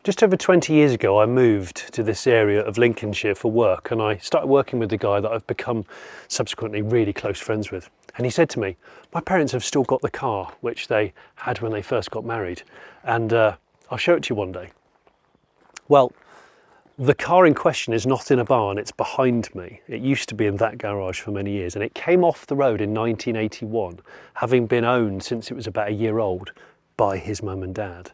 Just over 20 years ago, I moved to this area of Lincolnshire for work, and I started working with the guy that I've become subsequently really close friends with. And he said to me, my parents have still got the car which they had when they first got married, and I'll show it to you one day. Well, the car in question is not in a barn, it's behind me. It used to be in that garage for many years, and it came off the road in 1981, having been owned since it was about a year old by his mum and dad.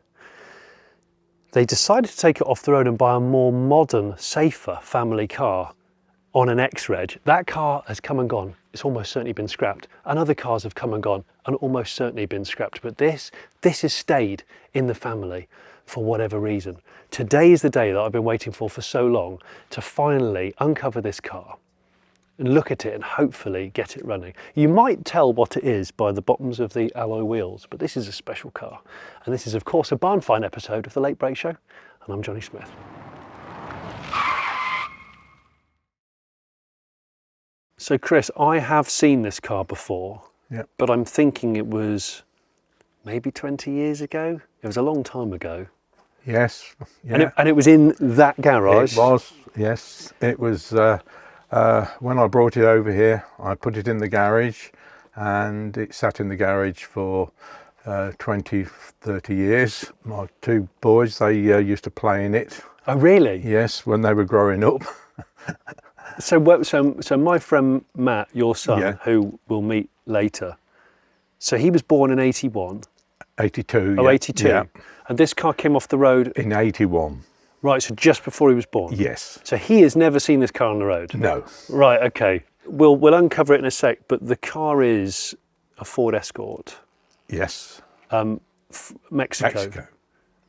They decided to take it off the road and buy a more modern, safer family car on an X-Reg. That car has come and gone. It's almost certainly been scrapped. And other cars have come and gone and almost certainly been scrapped. But this has stayed in the family for whatever reason. Today is the day that I've been waiting for so long to finally uncover this car and look at it and hopefully get it running. You might tell what it is by the bottoms of the alloy wheels, but this is a special car. And this is of course a barn find episode of The Late Break Show, and I'm Jonny Smith. So Chris, I have seen this car before, Yep. but I'm thinking it was maybe 20 years ago. It was a long time ago. Yes. Yeah. And it was in that garage? It was, yes. It was, when I brought it over here, I put it in the garage, and it sat in the garage for 20, 30 years. My two boys, they used to play in it. Oh really? Yes, when they were growing up. So my friend Matt, your son, Yeah. who we'll meet later, so he was born in 81. 82. Oh, yeah. 82. Yeah. And this car came off the road, In 81. right, so just before he was born? Yes. So he has never seen this car on the road? No. Right, okay. We'll uncover it in a sec, but the car is a Ford Escort, Yes. Mexico.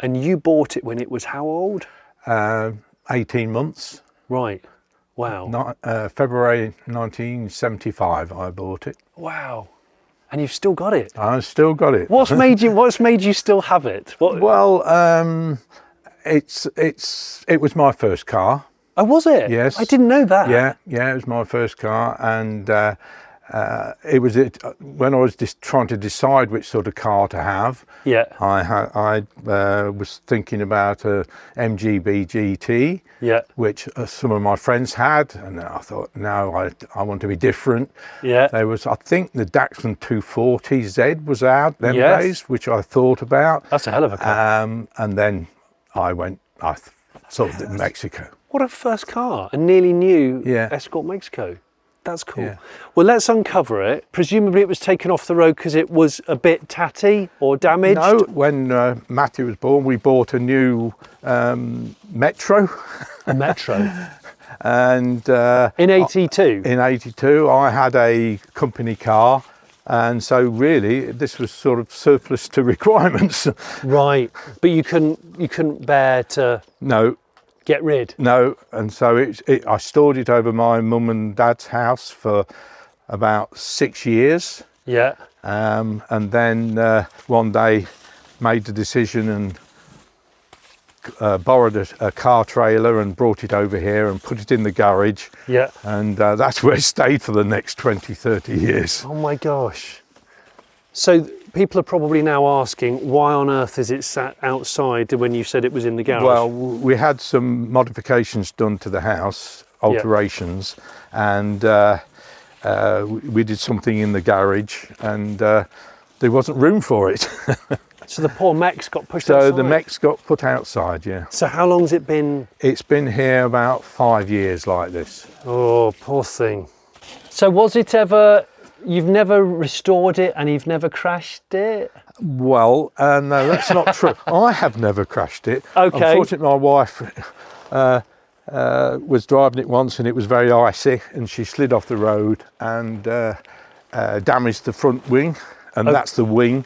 And you bought it when it was how old? 18 months. Right. Wow. February 1975 I bought it. Wow. And you've still got it? I still got it. What's made you still have it? What? Well, it was my first car. Oh, was it? Yes. I didn't know that. Yeah, it was my first car, and it was when I was just trying to decide which sort of car to have. Yeah. I was thinking about a MGB GT. Yeah. Which some of my friends had, and I thought, no, I want to be different. Yeah. There was, I think, the Datsun 240Z was out them Yes. days, which I thought about. That's a hell of a car. And then I thought that Mexico. What a first car, a nearly new Yeah. Escort Mexico. That's cool. Yeah. Well, let's uncover it. Presumably it was taken off the road because it was a bit tatty or damaged? No, when Matthew was born, we bought a new Metro. A Metro. And In 82? in 82, I had a company car. And so really, this was sort of surplus to requirements. Right. But you couldn't bear to No. get rid? No, and so I stored it over my mum and dad's house for about 6 years, Yeah. and then one day made the decision and borrowed a car trailer and brought it over here and put it in the garage, Yeah. and that's where it stayed for the next 20, 30 years. Oh my gosh. So people are probably now asking, why on earth is it sat outside when you said it was in the garage? Well, we had some modifications done to the house, alterations, and we did something in the garage, and there wasn't room for it. So the poor Mex got pushed outside? So the Mex got put outside, yeah. So how long's it been? It's been here about 5 years like this. Oh, poor thing. So was it ever, you've never restored it and you've never crashed it? Well, no, that's not true. I have never crashed it. Okay. Unfortunately, my wife was driving it once and it was very icy, and she slid off the road and damaged the front wing, and that's the wing,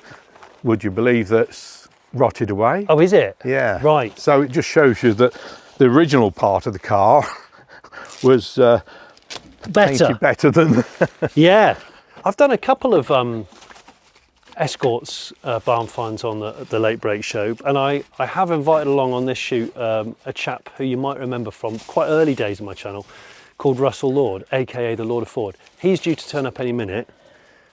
would you believe, that's rotted away. Oh, is it? Yeah. Right. So it just shows you that the original part of the car was painted better than... Yeah. I've done a couple of Escorts barn finds on the Late Break Show, and I have invited along on this shoot a chap who you might remember from quite early days of my channel, called Russell Lord, aka the Lord of Ford. He's due to turn up any minute,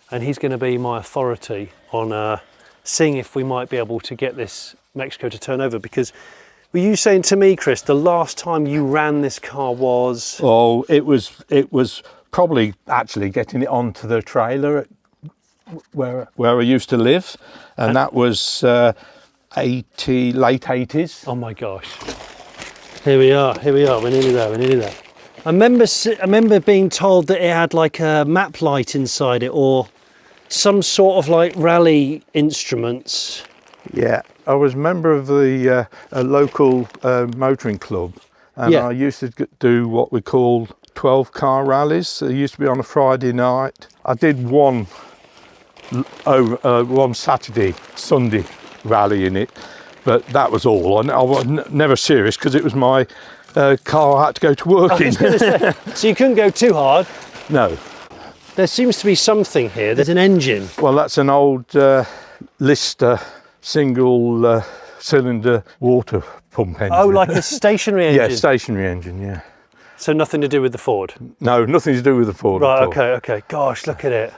and he's going to be my authority on seeing if we might be able to get this Mexico to turn over, because Were you saying to me, Chris, the last time you ran this car was? Oh, it was probably actually getting it onto the trailer at where I used to live, and that was late 80s. Oh my gosh. Here we are, we're nearly there. I remember being told that it had like a map light inside it, or some sort of like rally instruments. Yeah, I was a member of the a local motoring club, and Yeah. I used to do what we called 12-car rallies. They used to be on a Friday night. I did one Saturday, Sunday rally in it, but that was all. I was never serious because it was my car I had to go to work in. Say, so you couldn't go too hard. No. There seems to be something here. There's an engine. Well, that's an old Lister single cylinder water pump engine. Oh, like a stationary engine? Yeah, stationary engine, yeah. So nothing to do with the Ford? No, nothing to do with the Ford Right, at all. okay. Gosh, look at it.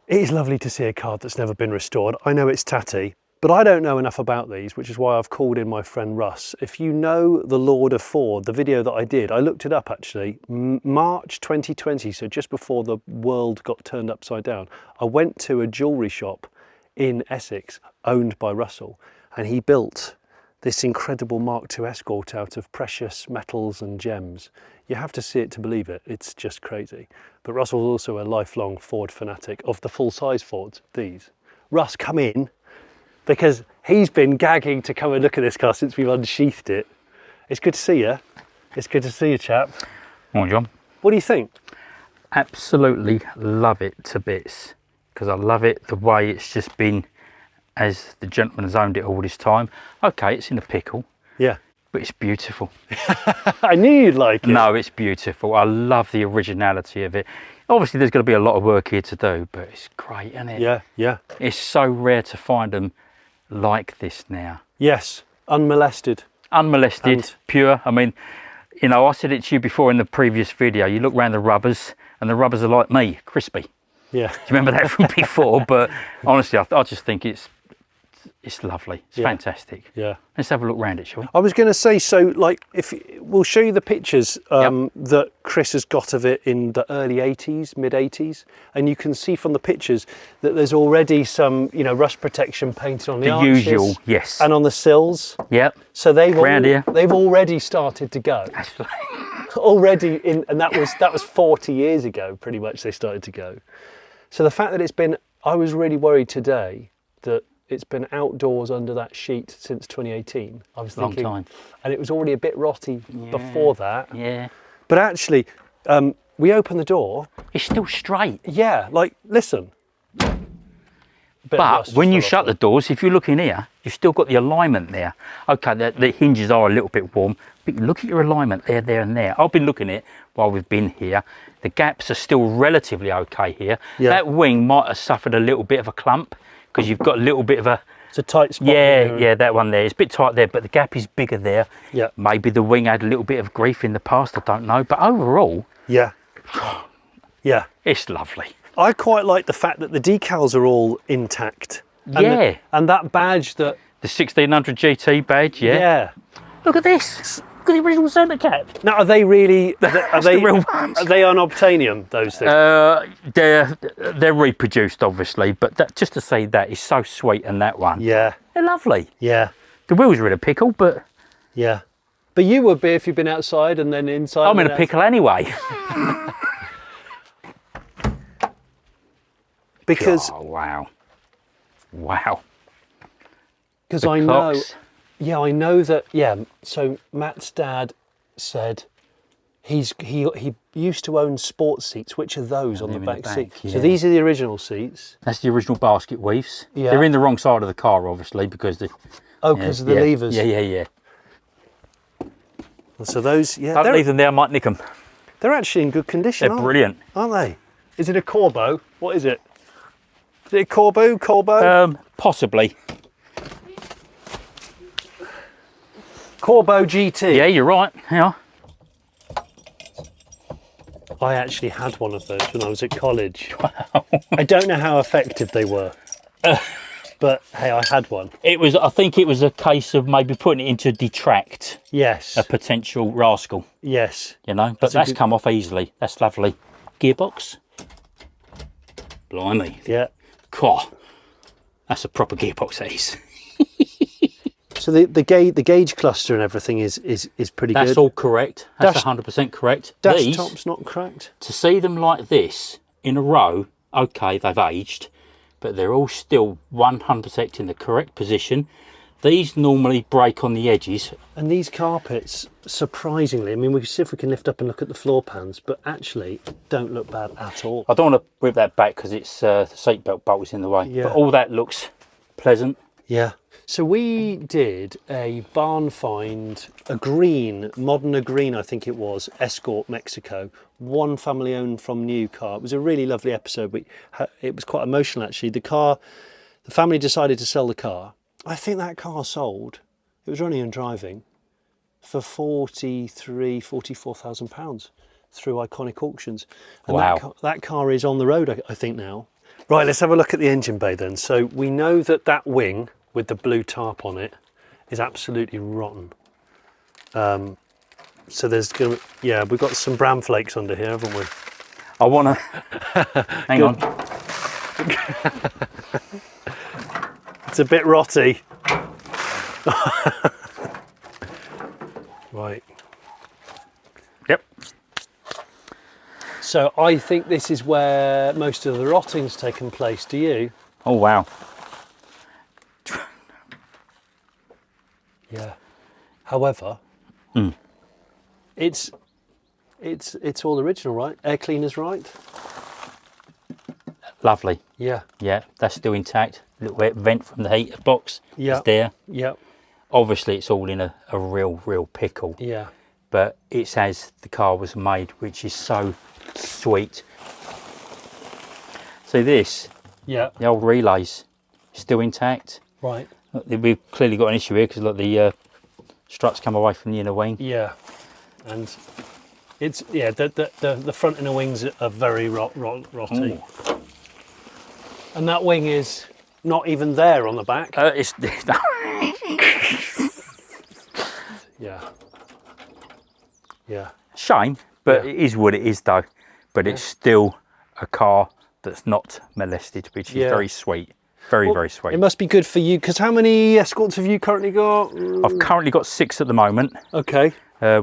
It is lovely to see a car that's never been restored. I know it's tatty, but I don't know enough about these, which is why I've called in my friend Russ. If you know the Lord of Ford, the video that I did, I looked it up actually, March 2020, so just before the world got turned upside down, I went to a jewellery shop in Essex, owned by Russell, and he built this incredible Mark II Escort out of precious metals and gems. You have to see it to believe it, it's just crazy. But Russell's also a lifelong Ford fanatic of the full-size Fords, these. Russ, come in, because he's been gagging to come and look at this car since we've unsheathed it. It's good to see you. It's good to see you, chap. Morning, John. What do you think? Absolutely love it to bits, because I love it the way it's just been, as the gentleman has owned it all this time. Okay, it's in a pickle, Yeah. but it's beautiful. I knew you'd like it. No, it's beautiful. I love the originality of it. Obviously, there's going to be a lot of work here to do, but it's great, isn't it? Yeah. It's so rare to find them like this now. Yes, unmolested. Unmolested, And- pure. I mean, you know, I said it to you before in the previous video. You look around the rubbers, and the rubbers are like me, crispy. Yeah. Do you remember that from before? But honestly, I just think it's lovely. It's fantastic. Yeah. Let's have a look round it, shall we? I was going to say, so like, if we'll show you the pictures that Chris has got of it in the early 80s, mid 80s, and you can see from the pictures that there's already some, you know, rust protection painted on the arches, usual, yes. and on the sills. Yep. So they've here. they've already started to go. Already in, and that was 40 years ago, pretty much. They started to go. So the fact that it's been, I was really worried today that it's been outdoors under that sheet since 2018. I was thinking, Long time. and it was already a bit rotty before that. Yeah. But actually, we opened the door. It's still straight. Yeah, like listen. But when you shut the doors, if you look in here, you've still got the alignment there. Okay, the hinges are a little bit warm, but look at your alignment there, there and there. I've been looking at it while we've been here. The gaps are still relatively okay here. Yeah. That wing might have suffered a little bit of a clump because you've got a little bit of a... It's a tight spot. Yeah, that one there. It's a bit tight there, but the gap is bigger there. Yeah. Maybe the wing had a little bit of grief in the past, I don't know. But overall, Yeah. Yeah. it's lovely. I quite like the fact that the decals are all intact. And Yeah. and that badge that... The 1600 GT badge, yeah. Yeah. Look at this. Look at the original centre cap. Now, are they really... Are the real ones. Are they unobtainium, those things? They're reproduced, obviously, but that, just to say that is so sweet, and that one. Yeah. They're lovely. Yeah. The wheels are in a pickle, but Yeah. But you would be if you've been outside and then inside. I'm in and a pickle anyway. Because Oh, wow. Wow. because The I know... clocks. Yeah, I know that. Yeah, so Matt's dad said he used to own sports seats, which are those on the they're in the back back, seat. yeah. So these are the original seats. That's the original basket weaves. Yeah. They're in the wrong side of the car, obviously, because the... Oh, because of the levers. Yeah. So those, yeah, Don't leave them there, I might nick them. they're actually in good condition. They're brilliant. aren't they? Is it a Corbeau? What is it? Is it a Corbeau? Possibly. Corbeau GT. Yeah, you're right. Yeah. I actually had one of those when I was at college. Wow. I don't know how effective they were. but hey, I had one. It was, I think it was a case of maybe putting it in to detract Yes. a potential rascal, Yes. you know, but that's come off easily. That's lovely. Gearbox. Blimey. Yeah. God, that's a proper gearbox, that is. So the gauge cluster and everything is pretty good. That's all correct. That's Dash- 100% correct. Dash These, top's not cracked. to see them like this in a row, okay, they've aged, but they're all still 100% in the correct position. These normally break on the edges. And these carpets, surprisingly, I mean, we can see if we can lift up and look at the floor pans, but actually don't look bad at all. I don't want to whip that back because it's the seatbelt bolt is in the way. Yeah. But all that looks pleasant. Yeah. So we did a barn find, a green, modern a green, I think it was, Escort Mexico, one family owned from new car. It was a really lovely episode. It was quite emotional actually. The family decided to sell the car. I think that car sold, it was running and driving, for £44,000 through Iconic Auctions. And Wow. that car is on the road, I think now. Right, let's have a look at the engine bay then. So we know that wing with the blue tarp on it is absolutely rotten. So there's gonna, yeah, we've got some bran flakes under here, haven't we? I want to... Hang on. It's a bit rotty. Right. Yep. So I think this is where most of the rotting's taken place. Do you? Oh, wow. Yeah. However, it's all original, right? Air cleaner's right. Lovely. Yeah. Yeah, that's still intact. Little bit vent from the heater box Yeah. is there. Yeah. Obviously, it's all in a real pickle. Yeah. But it's as the car was made, which is so sweet. See this, Yeah. the old relays, still intact. Right. Look, we've clearly got an issue here because look, the struts come away from the inner wing. Yeah. And it's, yeah, the front inner wings are very rotty. Ooh. And that wing is not even there on the back. It's Yeah. Yeah. shame, but Yeah. it is what it is though. But it's still a car that's not molested, which is Yeah. very sweet. Very sweet. It must be good for you, because how many Escorts have you currently got? I've currently got 6 at the moment, Okay.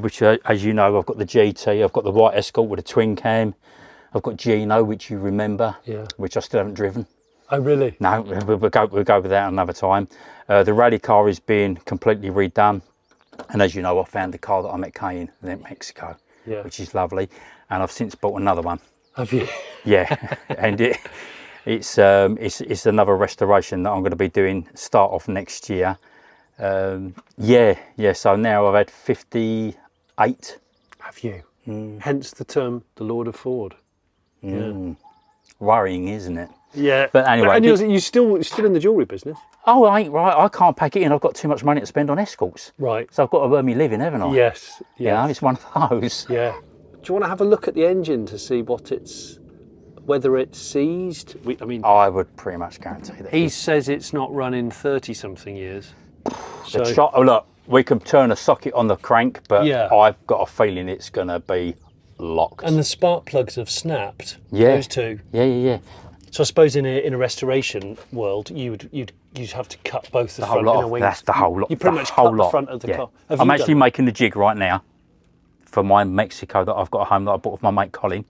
which as you know, I've got the GT, I've got the white Escort with a twin cam, I've got Gino, which you remember, Yeah. which I still haven't driven. Oh, really? No, we'll go with that another time. The rally car is being completely redone, and as you know, I found the car that I met Kay in Mexico, Yeah. which is lovely, and I've since bought another one. Have you? Yeah, and it's another restoration that I'm going to be doing start off next year. Yeah. So now I've had 58. Have you? Hence the term, the Lord of Ford. Worrying, isn't it? Yeah. But anyway, and you're still in the jewellery business, Oh, I ain't right. I can't pack it in. I've got too much money to spend on escorts. right? So I've got to earn me living, haven't I? Yes. You know, Yes. it's one of those. Yeah. Do you want to have a look at the engine to see whether it's seized? I mean, I would pretty much guarantee that. he says it's not run in 30-something years. Oh, look, we can turn a socket on the crank, but Yeah. I've got a feeling it's going to be locked. And the spark plugs have snapped. Yeah. Those two. Yeah. So I suppose in a restoration world, you'd have to cut both the front inner wings. That's the whole lot. You pretty the much whole cut lot. the front of the Yeah. car. Have I'm you actually done making the jig right now for my Mexico that I've got at home that I bought with my mate Colin.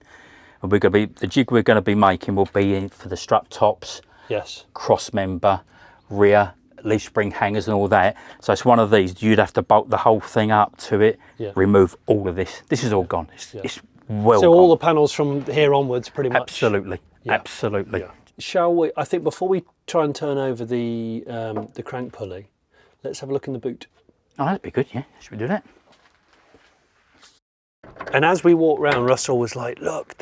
And the jig we're going to be making will be in for the strut tops, Yes. cross member, rear, leaf spring hangers and all that. So it's one of these. You'd have to bolt the whole thing up to it, Yeah. remove all of this. This is all gone. It's well So gone. all the panels from here onwards, pretty much. Absolutely. Yeah. Absolutely. Yeah. Shall we? I think before we try and turn over the crank pulley, let's have a look in the boot. Oh, that'd be good, yeah. Should we do that? And as we walked round, Russell was like, "Look,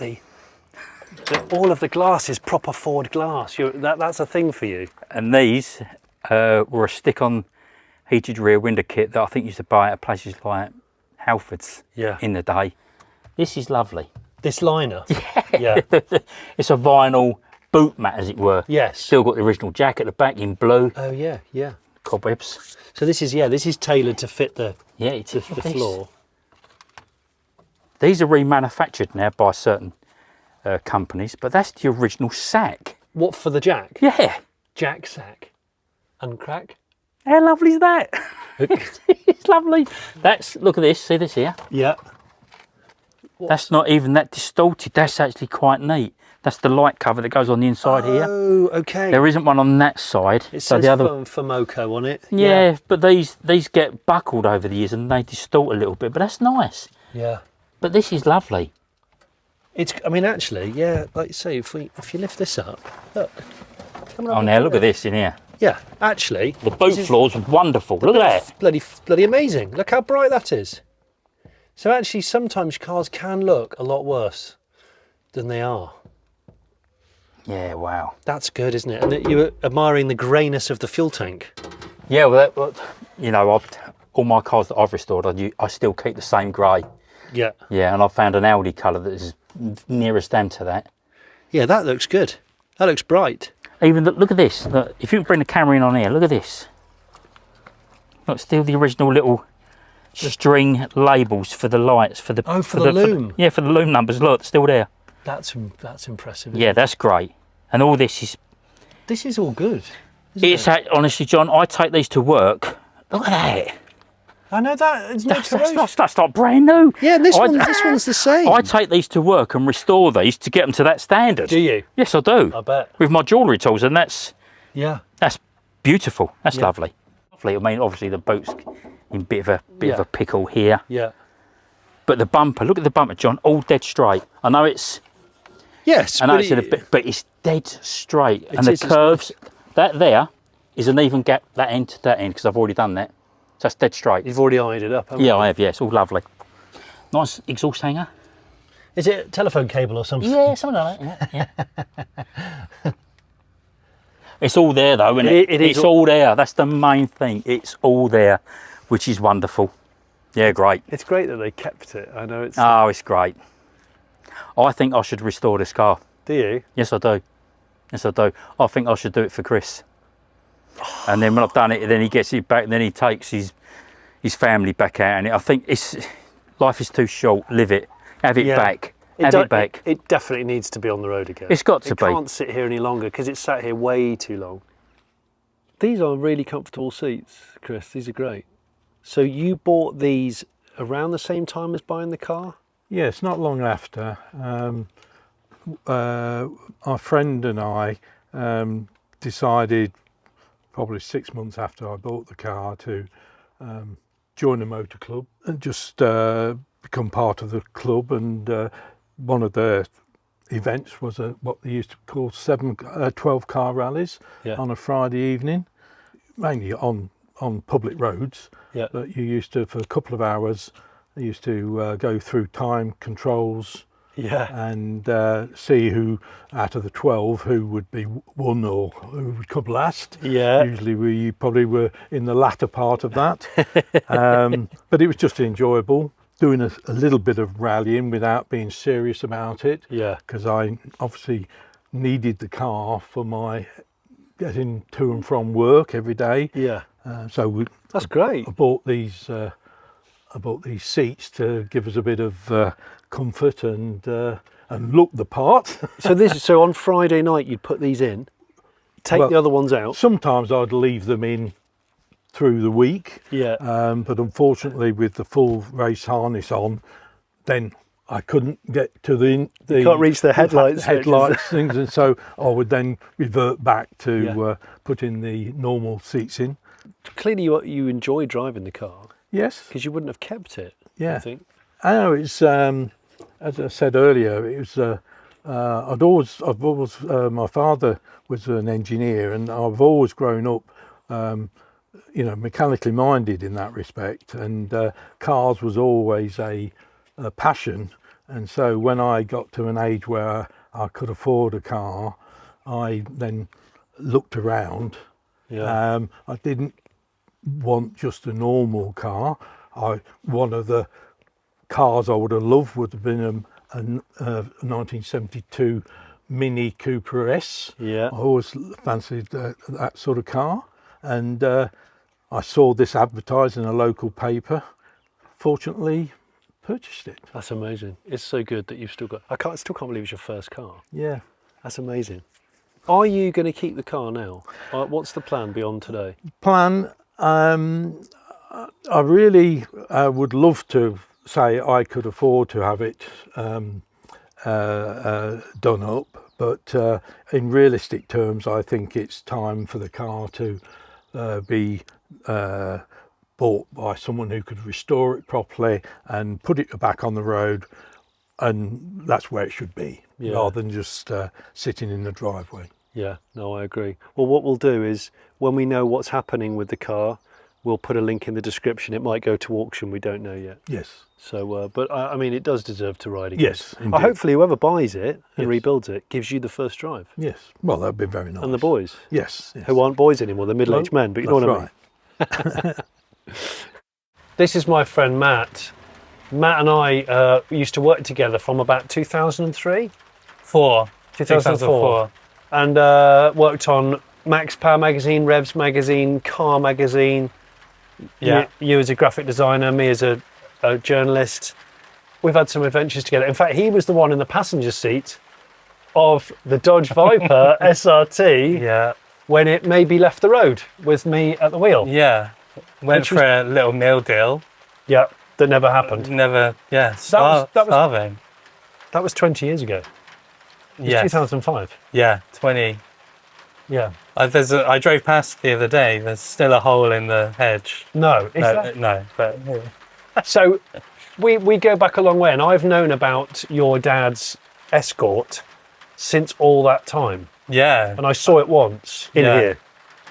all of the glass is proper Ford glass. That's a thing for you." And these were a stick-on heated rear window kit that I think used to buy at places like Halfords in the day. This is lovely. This liner. Yeah. It's a vinyl boot mat, as it were. Yes. Still got the original jack at the back in blue. Oh yeah, yeah. Cobwebs. So this is tailored to fit the Yeah, it's the floor. These are remanufactured now by certain companies, but that's the original sack. What, for the jack? Yeah. Jack sack. Uncrack. How lovely is that? It's lovely. Look at this, see this here? Yeah. That's not even that distorted. That's actually quite neat. That's the light cover that goes on the inside here. Oh, okay. There isn't one on that side. It says Fomoco on it. Yeah, but these get buckled over the years and they distort a little bit, but that's nice. Yeah. But this is lovely. I mean, actually, yeah, like you say, if you lift this up, look. Oh, now look at this in here. Yeah, actually. The boot floor's wonderful. Look at that. Bloody amazing. Look how bright that is. So actually, sometimes cars can look a lot worse than they are. Yeah, wow. That's good, isn't it? And you're admiring the greyness of the fuel tank. Yeah, well, you know, all my cars that I've restored, I still keep the same grey. Yeah. Yeah, and I've found an Audi colour that is nearest them to that. Yeah, that looks good. That looks bright. Even look at this. Look, if you can bring the camera in on here, look at this. Look, still the original little string labels for the lights for the loom. For the loom numbers. Look, still there. That's impressive. Yeah, that's great. And all this is all good. Honestly, John, I take these to work. Look at that. I know that. It's That's like brand new. Yeah, this one's the same. I take these to work and restore these to get them to that standard. Do you? Yes, I do. I bet. With my jewellery tools, and that's beautiful. That's lovely. I mean, obviously the boot's in a bit of a pickle here. Yeah. But the bumper, look at the bumper, John, all dead straight. I know it's. Yes, I know it's in a bit, but it's dead straight, and the curves. That there is an even gap that end to that end because I've already done that. So that's dead straight. You've already ironed it up, haven't you? Yeah, I have. Yeah, it's all lovely. Nice exhaust hanger. Is it a telephone cable or something? Yeah, something like that. Yeah. It's all there though, isn't it? It's all there. That's the main thing. It's all there, which is wonderful. Yeah, great. It's great that they kept it. I know it's. Oh, it's great. I think I should restore this car. Do you? Yes, I do. Yes, I do. I think I should do it for Chris. And then when I've done it, then he gets it back, and then he takes his family back out. And I think life is too short. Live it. Have it back. Have it back. It definitely needs to be on the road again. It's got to be. It can't sit here any longer because it's sat here way too long. These are really comfortable seats, Chris. These are great. So you bought these around the same time as buying the car? Yes, not long after. Our friend and I decided, probably 6 months after I bought the car, to join a motor club and just become part of the club. And one of their events was what they used to call 12 car rallies on a Friday evening, mainly on public roads. Yeah. But you used to, for a couple of hours, they used to go through time controls. Yeah. And see who out of the 12 who would be won or who would come last. Yeah. Usually we probably were in the latter part of that. But it was just enjoyable, doing a little bit of rallying without being serious about it. Yeah. Because I obviously needed the car for my getting to and from work every day. Yeah. That's great. I bought these seats to give us a bit of comfort and look the part. So on Friday night you'd put these in, take the other ones out. Sometimes I'd leave them in through the week. Yeah. But unfortunately, with the full race harness on, then I couldn't get to the you can't reach the headlights. Things, and so I would then revert back to putting the normal seats in. Clearly, you enjoy driving the car. Yes. Because you wouldn't have kept it. Yeah. I think. I know it's as I said earlier. It was I've always my father was an engineer, and I've always grown up, mechanically minded in that respect, and cars was always a passion. And so when I got to an age where I could afford a car, I then looked around. Yeah. I didn't want just a normal car. One of the cars I would have loved would have been a 1972 Mini Cooper S. Yeah. I always fancied that sort of car, and I saw this advertised in a local paper. Fortunately, purchased it. That's amazing. It's so good that you've still got. I still can't believe it's your first car. Yeah. That's amazing. Are you going to keep the car now? What's the plan beyond today? Plan. I really would love to say I could afford to have it done up, but in realistic terms, I think it's time for the car to be bought by someone who could restore it properly and put it back on the road, and that's where it should be, rather than just sitting in the driveway. Yeah, no, I agree. Well, what we'll do is when we know what's happening with the car, we'll put a link in the description. It might go to auction, we don't know yet. Yes. So, but I mean, it does deserve to ride again. Yes, indeed. Hopefully whoever buys it and rebuilds it gives you the first drive. Yes. Well, that'd be very nice. And the boys. Yes. Who aren't boys anymore, they're middle-aged men, but you know what I mean. This is my friend Matt. Matt and I used to work together from about 2003? 2004. And worked on Max Power magazine, Revs magazine, Car magazine. Yeah. You as a graphic designer, me as a journalist. We've had some adventures together. In fact, he was the one in the passenger seat of the Dodge Viper SRT when it maybe left the road with me at the wheel. Yeah. Went for a little meal deal. Yeah, that never happened. Never, starving. That was 20 years ago. It was 2005. Yeah, 20. Yeah. I drove past the other day. There's still a hole in the hedge. No, but so we go back a long way, and I've known about your dad's Escort since all that time. Yeah. And I saw it once in here.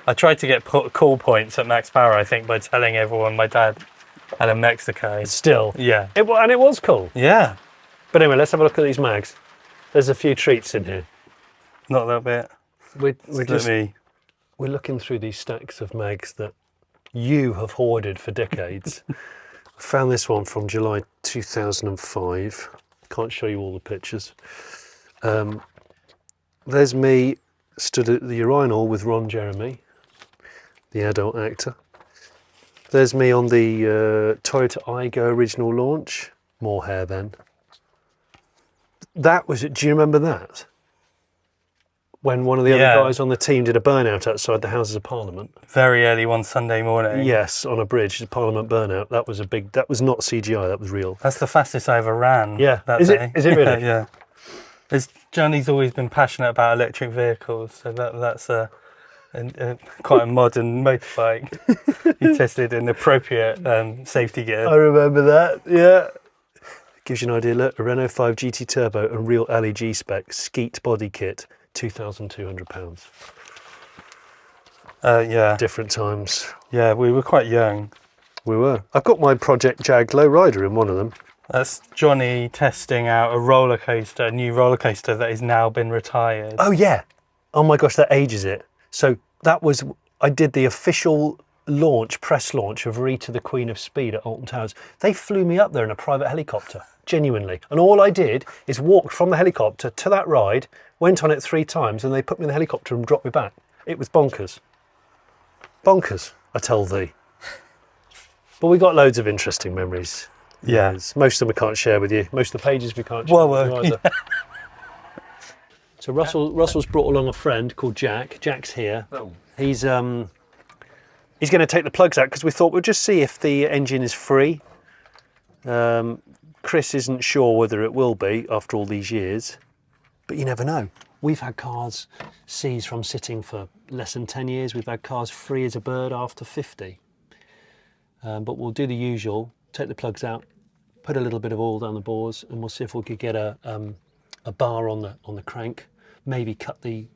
I tried to get call points at Max Power, I think, by telling everyone my dad had a Mexico. Still. Yeah. And it was cool. Yeah. But anyway, let's have a look at these mags. There's a few treats in here. Not that bit. We're looking through these stacks of mags that you have hoarded for decades. Found this one from July 2005. Can't show you all the pictures. There's me stood at the urinal with Ron Jeremy, the adult actor. There's me on the Toyota Aygo original launch. More hair then. That was it. Do you remember that? When one of the other guys on the team did a burnout outside the Houses of Parliament. Very early one Sunday morning. Yes, on a bridge, a Parliament burnout. That was that was not CGI, that was real. That's the fastest I ever ran. Yeah. Is it really? Yeah. Johnny's always been passionate about electric vehicles, so that's quite a modern motorbike. He tested an appropriate safety gear. I remember that, yeah. Gives you an idea, look, a Renault 5 GT Turbo and real LEG spec, Skeet body kit, £2,200. Yeah. Different times. Yeah, we were quite young. We were. I've got my Project Jag lowrider in one of them. That's Johnny testing out a new roller coaster that has now been retired. Oh yeah. Oh my gosh, that ages it. So I did the official press launch of Rita the Queen of Speed at Alton Towers. They flew me up there in a private helicopter, genuinely. And all I did is walk from the helicopter to that ride, went on it 3 times, and they put me in the helicopter and dropped me back. It was bonkers. Bonkers, I tell thee. But we got loads of interesting memories. Yeah. Most of them we can't share with you. Most of the pages we can't share with you either. So Russell's brought along a friend called Jack. Jack's here. Oh. He's going to take the plugs out because we thought we'll just see if the engine is free. Chris isn't sure whether it will be after all these years, but you never know. We've had cars seized from sitting for less than 10 years. We've had cars free as a bird after 50. But we'll do the usual, take the plugs out, put a little bit of oil down the bores, and we'll see if we could get a bar on the crank, maybe cut the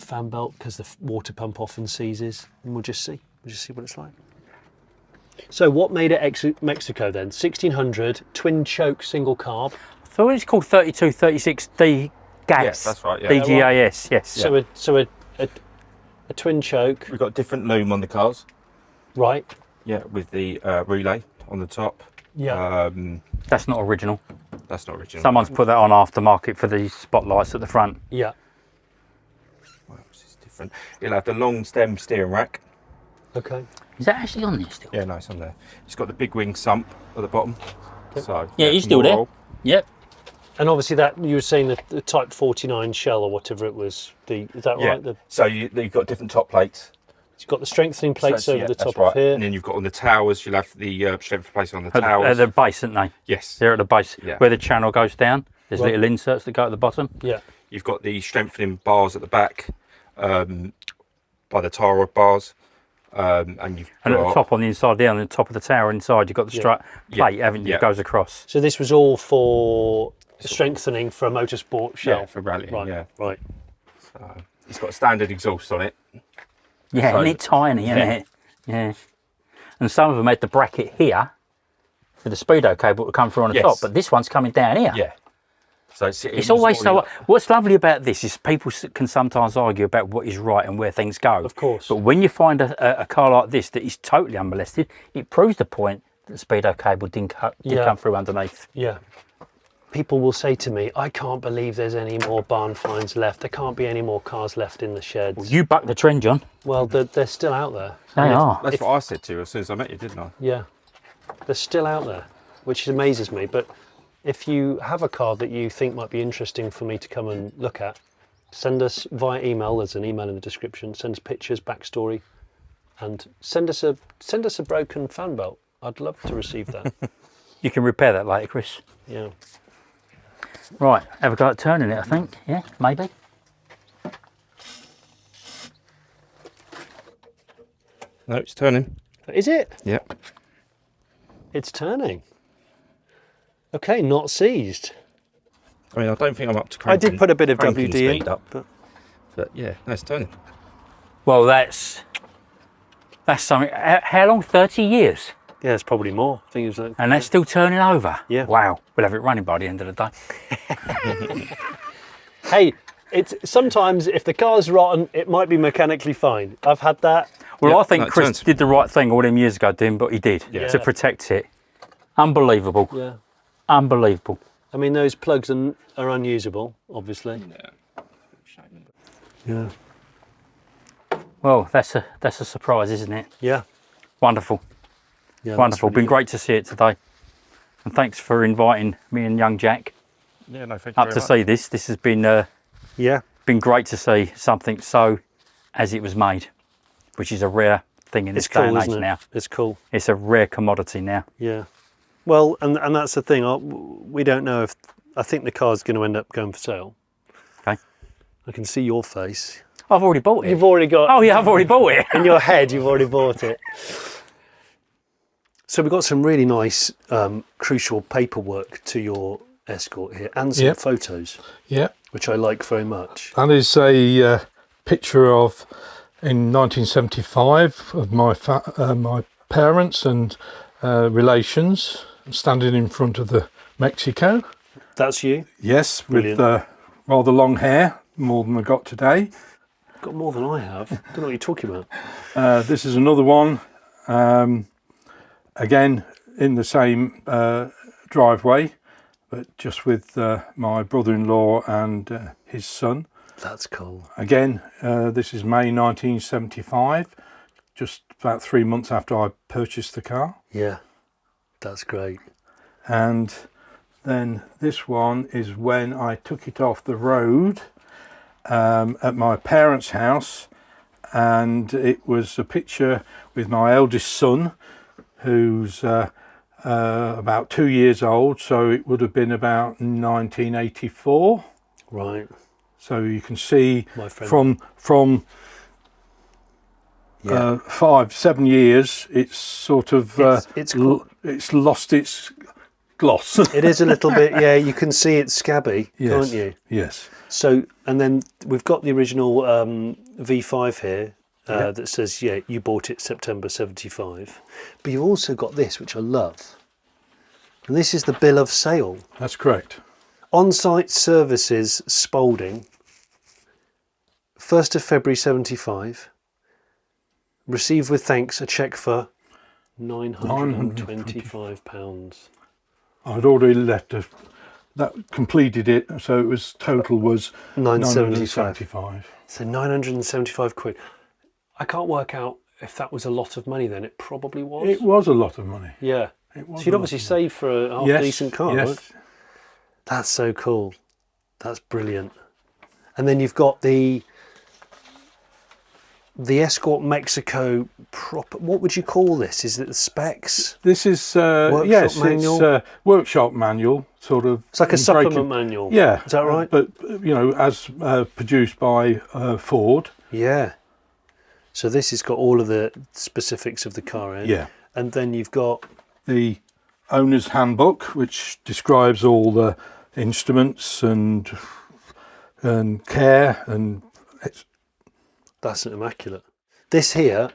fan belt because the water pump often seizes, and we'll just see what it's like. So what made it Mexico then? 1600 twin choke single carb. I thought it's called 3236D gas. Yes, that's right. Yeah. DGAS, yes. So a twin choke. We've got different loom on the cars. Right. Yeah, with the relay on the top. Yeah. That's not original. That's not original. Someone's put that on aftermarket for the spotlights at the front. Yeah. What else is different? You'll have the long stem steering rack. Okay. Is that actually on there still? Yeah, no, it's on there. It's got the big wing sump at the bottom. So Yeah, for he's still more there. oil. Yep. And obviously that you were saying the Type 49 shell or whatever it was. Is that Yeah. right? So you've got different top plates. You've got the strengthening plates So, over yeah, the that's top right. of here. And then you've got on the towers, you'll have the strength plates on the At towers. the base, aren't they? Yes. They're at the base Yeah. where the channel goes down. There's Right. little inserts that go at the bottom. Yeah. You've got the strengthening bars at the back, by the tie rod bars. And you've And at got, the top on the inside there, on the top of the tower inside, you've got the strut plate, haven't you? Yeah. It goes across. So this was all for strengthening for a motorsport shell. yeah, for rallying, Right. yeah. Right. So it's got a standard exhaust on it. Yeah, So- isn't it tiny, isn't Yeah. it? Yeah. And some of them had the bracket here for the speedo cable to come through on the Yes. top, but this one's coming down here. Yeah. So It's always so. What's lovely about this is people can sometimes argue about what is right and where things go. Of course. But when you find a car like this that is totally unmolested, it proves the point that the speedo cable did Yeah. come through underneath. Yeah. People will say to me, I can't believe there's any more barn finds left. There can't be any more cars left in the sheds. You buck the trend, John. Well, they're still out there. They are. That's what I said to you as soon as I met you, didn't I? Yeah. They're still out there, which amazes me. But if you have a car that you think might be interesting for me to come and look at, send us via email. There's an email in the description. Send us pictures, backstory, and send us a broken fan belt. I'd love to receive that. You can repair that later, Chris. Yeah. Right, have a go at turning it, I think. Yeah, maybe. No, it's turning. Is it? Yep. It's turning. Okay, not seized. I mean, I don't think I'm up to I did cranking- put a bit of cranking WD in, speed up, but but yeah, no, it's turning. Well, that's something. How long? 30 years. yeah, it's probably more. I think it was like, And that's still turning over. Yeah. Wow. We'll have it running by the end of the day. hey, it's sometimes if the car's rotten, it might be mechanically fine. I've had that. Well, Yeah, I think no, it Chris turns. did the right thing all them years ago, didn't, but he did Yeah. to protect it. Unbelievable. Yeah. Unbelievable. I mean, those plugs are unusable, obviously. Yeah. Well, that's a surprise, isn't it? Yeah. Wonderful. Yeah. Wonderful. that's Been really great to see it today. And thanks for inviting me and young Jack Yeah, no, thank you up very to much. see this. This has been good. Yeah. been great to see something so as it was made, which is a rare thing in this It's day cool, and age isn't it? now. It's cool. It's a rare commodity now. Yeah. Well, and that's the thing. We don't know if I think the car's going to end up going for sale. Okay. I can see your face. I've already bought it. You've already got. Oh yeah, I've already bought it. In your head, you've already bought it. So we've got some really nice, crucial paperwork to your Escort here, and some Yep. photos, Yeah, which I like very much. that is a picture of in 1975 of my parents and relations standing in front of the Mexico. That's you. Yes, Brilliant. with rather long hair, more than I got today. Got more than I have. Don't know what you're talking about. This is another one, again in the same driveway, but just with my brother-in-law and his son. That's cool. Again, this is May 1975, just about 3 months after I purchased the car. Yeah, that's great. And then this one is when I took it off the road at my parents' house, and it was a picture with my eldest son, who's about 2 years old, so it would have been about 1984. Right. So you can see My friend. from Yeah. 5-7 years, it's sort of It's cool. it's lost its gloss. It is a little bit. Yeah, you can see it's scabby, Yes. can't you? Yes. So, and then we've got the original V5 here that says, yeah, you bought it September 75. But you've also got this, which I love. And this is the bill of sale. That's correct. On-site services, Spalding, 1st of February 75. Receive with thanks a cheque for £925. I'd already left that completed it. So it was total was 975. 975. So 975 quid. I can't work out if that was a lot of money then. It probably was. It was a lot of money. Yeah. It was So you'd a lot obviously of save for a half Yes, decent car, yes. right? That's so cool. That's brilliant. And then you've got the Escort Mexico proper. What would you call this? Is it the specs? This is Workshop manual? it's workshop manual, sort of. It's like a supplement manual. Yeah, Is that right? But you know, as produced by Ford. Yeah. So this has got all of the specifics of the car in. Yeah. And then you've got The owner's handbook, which describes all the instruments and care, and it's that's immaculate. This here,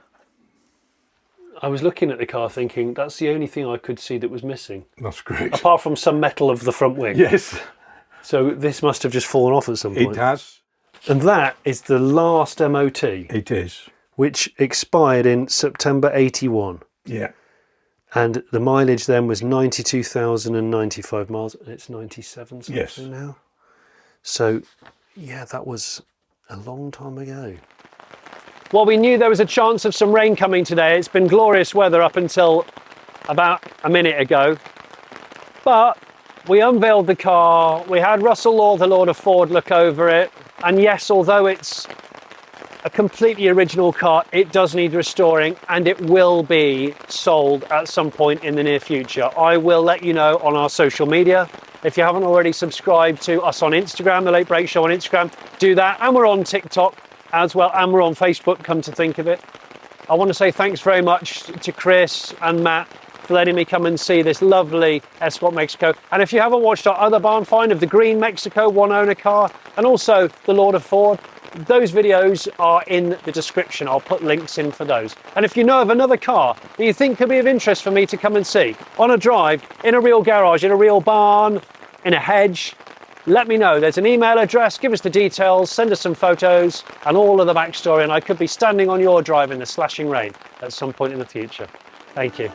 I was looking at the car thinking that's the only thing I could see that was missing, that's great. apart from some metal of the front wing. Yes, So this must have just fallen off at some point. it has. And that is the last MOT, It is. which expired in September 81. Yeah. And the mileage then was 92,095 miles, and it's 97 something Yes. now. So, yeah, that was a long time ago. Well, we knew there was a chance of some rain coming today. It's been glorious weather up until about a minute ago. But we unveiled the car. We had Russell Law, the Lord of Ford, look over it. And yes, although it's a completely original car, it does need restoring, and it will be sold at some point in the near future. I will let you know on our social media. If you haven't already subscribed to us on Instagram, The Late Break Show on Instagram, do that. And we're on TikTok as well, and we're on Facebook, come to think of it. I want to say thanks very much to Chris and Matt for letting me come and see this lovely Escort Mexico. And if you haven't watched our other barn find of the green Mexico one owner car, and also the Lord of Ford, those videos are in the description. I'll put links in for those. And if you know of another car that you think could be of interest for me to come and see on a drive, in a real garage, in a real barn, in a hedge, let me know. There's an email address, give us the details, send us some photos and all of the backstory, and I could be standing on your drive in the slashing rain at some point in the future. Thank you.